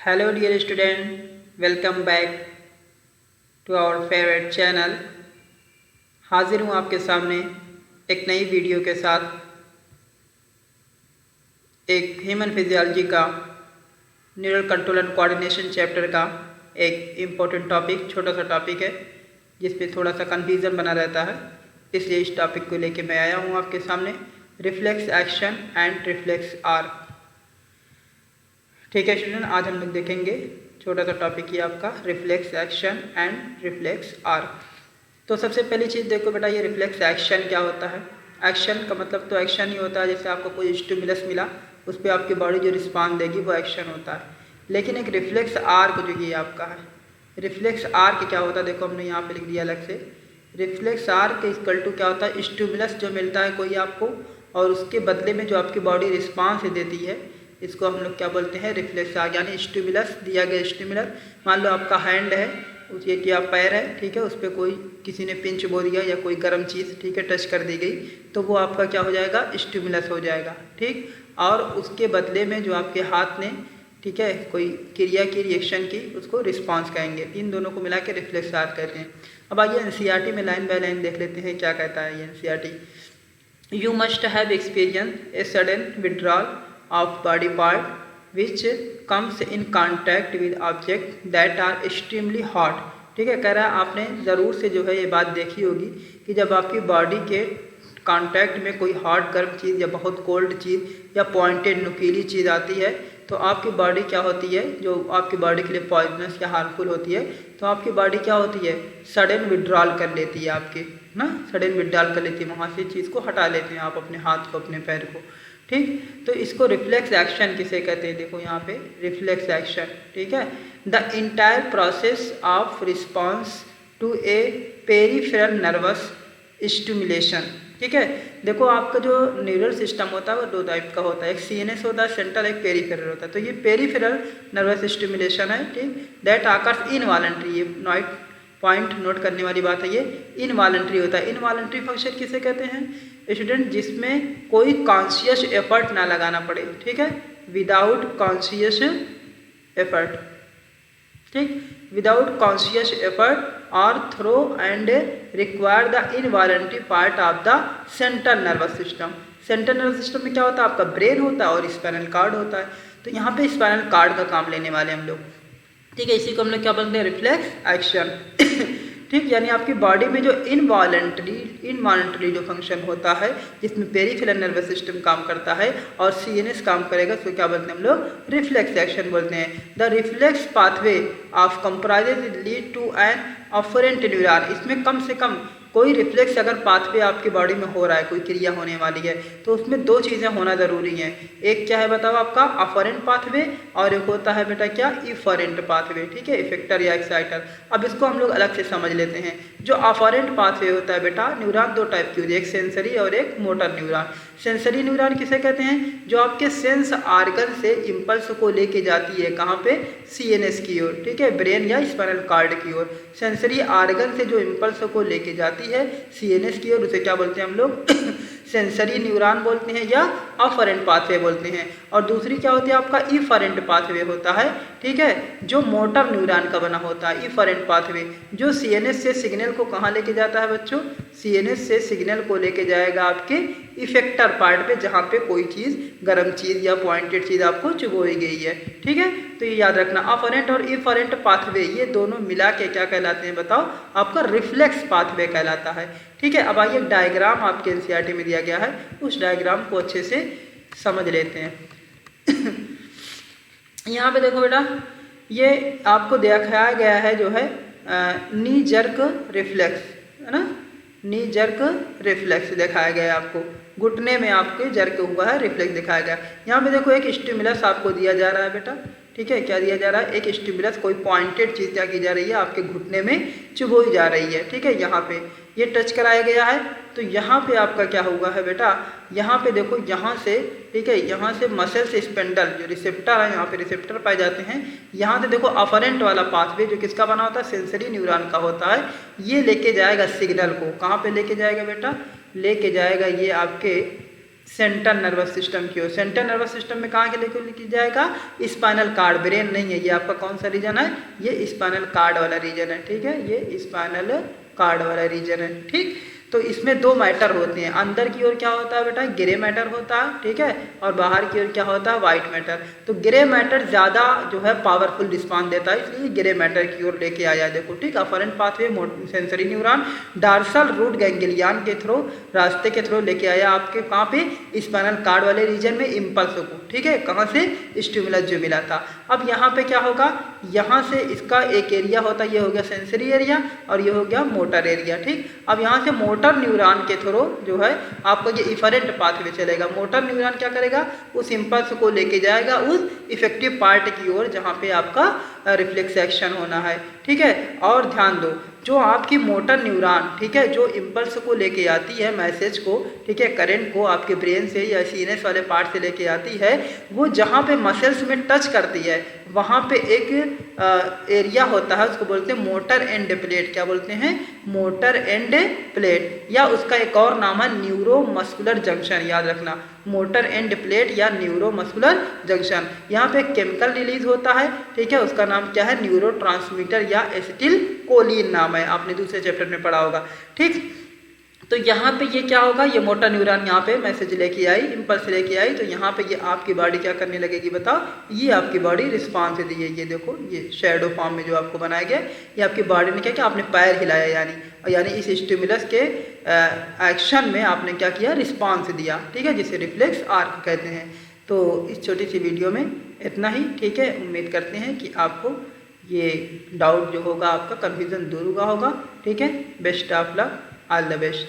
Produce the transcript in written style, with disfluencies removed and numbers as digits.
Hello dear student, welcome back to our favorite channel। हाजिर हूँ आपके सामने एक नई वीडियो के साथ। एक ह्यूमन फिजियोलॉजी का neural control and coordination chapter का एक इम्पोर्टेंट टॉपिक, छोटा सा टॉपिक है जिसमें थोड़ा सा कन्फ्यूज़न बना रहता है, इसलिए इस टॉपिक को लेके मैं आया हूँ आपके सामने। Reflex action and reflex arc. ठीक है स्टूडेंट, आज हम लोग देखेंगे छोटा सा टॉपिक ही आपका reflex action and reflex arc. तो सबसे पहली चीज़ देखो बेटा, ये रिफ्लेक्स एक्शन क्या होता है। एक्शन का मतलब तो एक्शन ही होता है, जैसे आपको कोई स्टिमुलस मिला उस पर आपकी बॉडी जो रिस्पॉन्स देगी वो एक्शन होता है। लेकिन एक रिफ्लेक्स आर्क जो ये आपका है, रिफ्लेक्स आर्क क्या होता है, देखो हमने यहाँ पे लिख दिया अलग से। रिफ्लेक्स आर्क इक्वल टू क्या होता है, स्टिमुलस जो मिलता है कोई आपको और उसके बदले में जो आपकी बॉडी रिस्पॉन्स देती है, इसको हम लोग क्या बोलते हैं, रिफ्लेक्स आर्क। यानी स्टिमुलस दिया गया स्टिमुलस, मान लो आपका हैंड है, उस ये क्या पैर है, ठीक है, उस पर कोई किसी ने पिंच बोल दिया या कोई गर्म चीज़, ठीक है, टच कर दी गई, तो वो आपका क्या हो जाएगा, स्टिमुलस हो जाएगा। ठीक, और उसके बदले में जो आपके हाथ ने, ठीक है, कोई क्रिया की, रिएक्शन की, उसको रिस्पॉन्स कहेंगे। इन दोनों को मिला के रिफ्लेक्स आर्क कहते हैं। अब आइए एनसीईआरटी में लाइन बाय लाइन देख लेते हैं क्या कहता है ये NCERT. You must have experience a sudden withdrawal of body part which comes in contact with object that are extremely hot। ठीक है, कह रहा है आपने ज़रूर से जो है ये बात देखी होगी कि जब आपकी बॉडी के कांटेक्ट में कोई हॉट गर्म चीज़ या बहुत कोल्ड चीज़ या पॉइंटेड नुकीली चीज़ आती है तो आपकी बॉडी क्या होती है, जो आपकी बॉडी के लिए पॉइजनस या हार्मफुल होती है, तो आपकी बॉडी क्या होती है, सडन विड्रॉल कर लेती है आपके ना, सडन विड्रॉल कर लेती है, वहाँ से चीज़ को हटा लेते हैं आप, अपने हाथ को, अपने पैर को। ठीक, तो इसको रिफ्लेक्स एक्शन किसे कहते हैं, देखो यहाँ पे रिफ्लेक्स एक्शन। ठीक है, the entire process of response to a peripheral nervous stimulation. ठीक है, देखो आपका जो न्यूरल सिस्टम होता है वो दो टाइप का होता है, एक सीएनएस होता है सेंट्रल, एक पेरिफेरल होता है। तो ये पेरिफेरल नर्वस स्टिमुलेशन है, ठीक, दैट आकर्स इनवॉलंटरी। ये पॉइंट नोट करने वाली बात है, ये इनवॉलंटरी होता है। इनवॉलंटरी फंक्शन किसे कहते हैं स्टूडेंट, जिसमें कोई कॉन्शियस एफर्ट ना लगाना पड़े। ठीक है, विदाउट कॉन्शियस एफर्ट। ठीक, विदाउट कॉन्शियस एफर्ट और throw and require the involuntary part of the central nervous system. Central nervous system में क्या होता है, आपका ब्रेन होता है और स्पाइनल कार्ड होता है। तो यहाँ पे स्पाइनल कार्ड का काम लेने वाले हम लोग। ठीक है, इसी को हम लोग क्या बोलते हैं, रिफ्लेक्स एक्शन। ठीक, यानी आपकी बॉडी में जो इनवॉलंटरी जो फंक्शन होता है, जिसमें पेरिफेरल नर्वस सिस्टम काम करता है और सीएनएस काम करेगा, उसको क्या बोलते हैं हम लोग, रिफ्लेक्स एक्शन बोलते हैं। The reflex pathway of comprises lead to an afferent neuron. इसमें कम से कम कोई रिफ्लेक्स अगर पाथवे आपकी बॉडी में हो रहा है, कोई क्रिया होने वाली है, तो उसमें दो चीज़ें होना ज़रूरी हैं। एक क्या है बताओ, आपका अफरेंट पाथवे, और एक होता है बेटा क्या, इफरेंट पाथवे। ठीक है, इफेक्टर या एक्साइटर। अब इसको हम लोग अलग से समझ लेते हैं। जो अफरेंट पाथवे होता है बेटा, न्यूरॉन दो टाइप की होती है, एक सेंसरी और एक मोटर न्यूरॉन। सेंसरी न्यूरॉन किसे कहते हैं, जो आपके सेंस आर्गन से इम्पल्स को लेके जाती है, कहाँ पे, सीएनएस की ओर, ठीक है, ब्रेन या स्पाइनल कार्ड की ओर। सेंसरी आर्गन से जो इम्पल्स को लेके जाती है सीएनएस की ओर, उसे क्या बोलते हैं हम लोग सेंसरी न्यूरॉन बोलते हैं या अफरेंट पाथवे बोलते हैं। और दूसरी क्या होती है, आपका इफरेंट पाथवे होता है। ठीक है, जो मोटर न्यूरॉन का बना होता है, इफरेंट पाथवे, जो सीएनएस से सिग्नल को कहाँ लेके जाता है बच्चों, सीएनएस से सिग्नल को लेके जाएगा आपके इफेक्टर पार्ट पे, जहाँ पे कोई चीज़, गर्म चीज़ या पॉइंटेड चीज़ आपको चुभोई गई है। ठीक है, तो ये याद रखना, अफरेंट और इफरेंट पाथवे ये दोनों मिला के क्या कहलाते हैं बताओ, आपका रिफ्लेक्स पाथवे कहलाता है। ठीक है, अब आइए डायग्राम आपके एनसीईआरटी में दिया गया है, उस डायग्राम को अच्छे से समझ लेते हैं। यहाँ पे देखो बेटा, ये आपको दिखाया गया है जो है नी जर्क रिफ्लेक्स, है ना, नी जर्क रिफ्लेक्स दिखाया गया है आपको, घुटने में आपके जर्क हुआ है, रिफ्लेक्स दिखाया गया। यहाँ पे देखो एक स्टिमुलस आपको दिया जा रहा है बेटा। ठीक है, क्या दिया जा रहा है, एक स्टिमुलस, कोई पॉइंटेड चीज़ क्या की जा रही है, आपके घुटने में चुभोई जा रही है। ठीक है, यहाँ पे ये टच कराया गया है, तो यहाँ पे आपका क्या हुआ है बेटा, यहाँ पे देखो, यहाँ से, ठीक है, यहाँ से मसल से स्पेंडल जो रिसेप्टर है, यहाँ पे रिसेप्टर पाए जाते हैं। यहाँ से देखो अफरेंट वाला पाथवे जो किसका बना होता है, सेंसरी न्यूरॉन का होता है। ये लेके जाएगा सिग्नल को, कहाँ पे लेके जाएगा बेटा, लेके जाएगा ये आपके सेंट्रल नर्वस सिस्टम की ओर। सेंट्रल नर्वस सिस्टम में कहाँ के लेके जाएगा? स्पाइनल कार्ड, ब्रेन नहीं है। ये आपका कौन सा रीजन है? ये स्पाइनल कार्ड वाला रीजन है, ठीक है, ये स्पाइनल कार्ड वाला रीजन है, ठीक। तो इसमें दो मैटर होते हैं, अंदर की ओर क्या होता है बेटा? ग्रे मैटर होता है, ठीक है, और बाहर की ओर क्या होता है? White matter. तो ग्रे मैटर ज़्यादा जो है पावरफुल रिस्पॉन्स देता है, इसलिए ग्रे मैटर की ओर लेके आया। देखो, ठीक, afferent pathway sensory neuron dorsal root ganglion के थ्रू, रास्ते के थ्रू लेके आया आपके कहाँ पे? स्पाइनल कार्ड वाले रीजन में इम्पल्स को, ठीक है, कहाँ से? स्टिमुलस जो मिला था। अब यहाँ पे क्या होगा? यहाँ से इसका एक एरिया होता है, ये हो गया सेंसरी एरिया और ये हो गया मोटर एरिया, ठीक। अब यहाँ से मोटर न्यूरॉन के थ्रू जो है आपको ये इफरेंट पाथवे चलेगा। मोटर न्यूरॉन क्या करेगा? उस इम्पल्स को लेके जाएगा उस इफेक्टिव पार्ट की ओर जहाँ पे आपका रिफ्लेक्स एक्शन होना है, ठीक है। और ध्यान दो, जो आपकी मोटर न्यूरॉन, ठीक है, जो इम्पल्स को लेके आती है, मैसेज को, ठीक है, करंट को आपके ब्रेन से या सीनेस वाले पार्ट से लेके आती है, वो जहाँ पे मसल्स में टच करती है वहाँ पे एक एरिया होता है, उसको बोलते हैं मोटर एंड प्लेट। क्या बोलते हैं? मोटर एंड प्लेट, या उसका एक और नाम है न्यूरोमस्कुलर जंक्शन। याद रखना, मोटर एंड प्लेट या न्यूरोमस्कुलर जंक्शन। यहाँ पे केमिकल रिलीज होता है, ठीक है, उसका नाम क्या है? न्यूरोट्रांसमीटर या एसिटिल कोलिन नाम है, आपने दूसरे चैप्टर में पढ़ा होगा, ठीक। तो यहाँ पे ये क्या होगा? ये मोटर न्यूरॉन यहाँ पे मैसेज लेके आई, इम्पल्स लेके आई, तो यहाँ पे ये आपकी बॉडी क्या करने लगेगी? बताओ, ये आपकी बॉडी रिस्पांस दी है। ये देखो, ये शैडो फॉर्म में जो आपको बनाया गया, ये आपकी बॉडी ने क्या किया? आपने पैर हिलाया, यानी इस स्टिमुलस के एक्शन में आपने क्या किया? रिस्पॉन्स दिया, ठीक है, जिसे रिफ्लेक्स आर्क कहते हैं। तो इस छोटी सी वीडियो में इतना ही, ठीक है। उम्मीद करते हैं कि आपको ये डाउट जो होगा, आपका कन्फ्यूज़न दूर हुआ होगा, ठीक है। Best of luck, all the best.